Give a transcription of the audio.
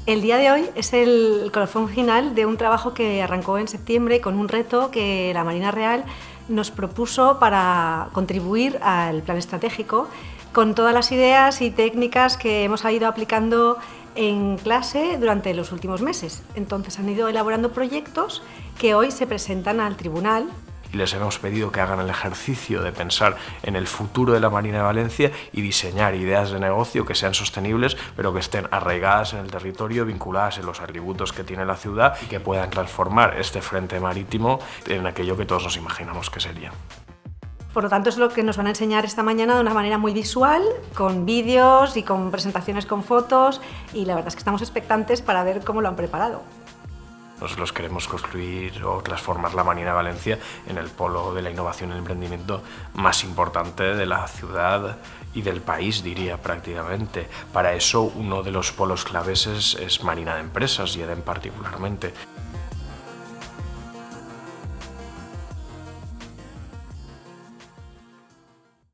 El día de hoy es el colofón final de un trabajo que arrancó en septiembre con un reto que la Marina Real nos propuso para contribuir al plan estratégico con todas las ideas y técnicas que hemos ido aplicando en clase durante los últimos meses. Entonces han ido elaborando proyectos que hoy se presentan al tribunal. Y les hemos pedido que hagan el ejercicio de pensar en el futuro de la Marina de Valencia y diseñar ideas de negocio que sean sostenibles, pero que estén arraigadas en el territorio, vinculadas en los atributos que tiene la ciudad y que puedan transformar este frente marítimo en aquello que todos nos imaginamos que sería. Por lo tanto, es lo que nos van a enseñar esta mañana de una manera muy visual, con vídeos y con presentaciones con fotos, y la verdad es que estamos expectantes para ver cómo lo han preparado. Nosotros queremos construir o transformar la Marina de Valencia en el polo de la innovación y el emprendimiento más importante de la ciudad y del país, diría prácticamente. Para eso, uno de los polos claves es Marina de Empresas y EDEM particularmente.